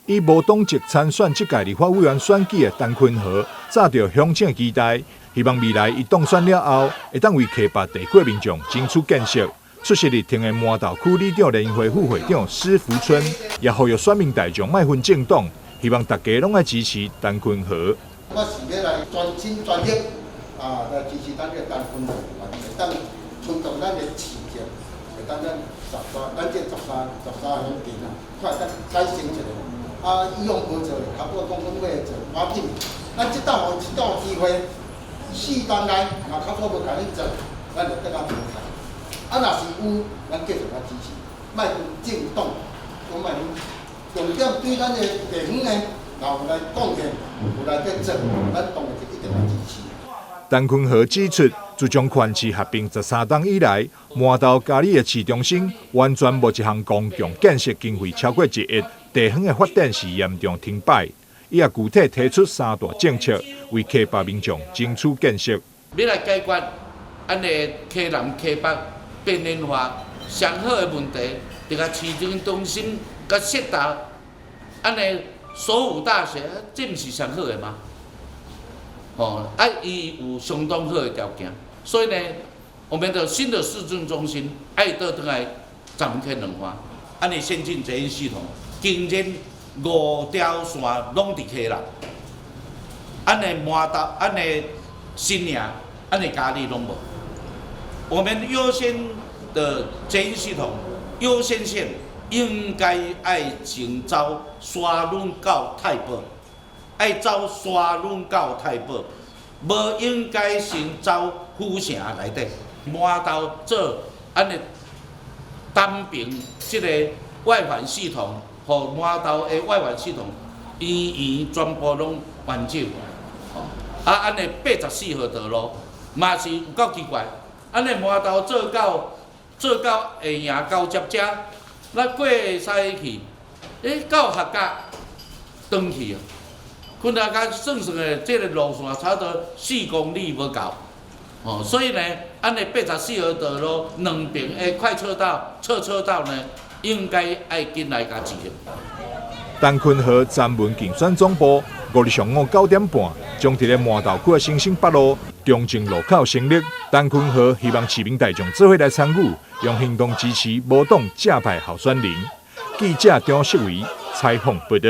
以无党籍参选这届立法委员选举的陈坤和，早着乡亲期待，希望未来伊当选了后，会当为溪北地区民众争取建设。出席日听的麻豆区里长联谊会副会长施福春，也呼吁选民大众莫分政党，希望大家拢爱支持陈坤和。我是要来专心专业来支持咱这陈坤和，会当推动咱的市政，会当咱这13乡镇快当改善一下。以往无做，较不讲要做，赶紧。咱这档机会，4天内若较不无甲恁做，咱就得甲平台。若是有，咱继续来支持，莫分政党，我莫重点对咱的地方呢，有来贡献，有来去做，咱当然就一定来支持。陈坤和指出，自从县市合并13档以来，麻豆嘉里的市中心完全无一项公共建设经费超过1亿，地方的发展是严重停摆。伊也具体提出3大政策，为溪北民众争取建设。要来解决咱的溪南溪北变脸化上好的问题，就甲市中心甲设达，咱的首府大学，这毋是上好的吗？伊有相当好的条件，所以呢，我们的新的市政中心爱倒转来展开两化，咱的先进捷运系统，竟然5条线拢伫溪南，咱的麻豆、咱的新营、咱的嘉义拢无。我们优先的捷运系统优先线应该爱先走沙仑到太保，爱走沙仑到太保，无应该先走府城内底。麻豆做咱的单平这个外环系统，和麻豆的外环系统全部拢完整。咱的84号道路嘛是有够奇怪。咱的麻豆做到下营交接车，咱过西去，到客家转去啊，昆大家算的这个路线差不多4公里无够，所以呢，咱的84号道路两边的快车道、侧车道呢，应该爱紧来甲执行。陈坤和站文竞选总部5日上午9点半，将伫咧麻豆区的新兴北路中正路口成立。陈坤和希望市民大众做伙来参与，用行动支持无党正派候选人。记者张世伟采访报道。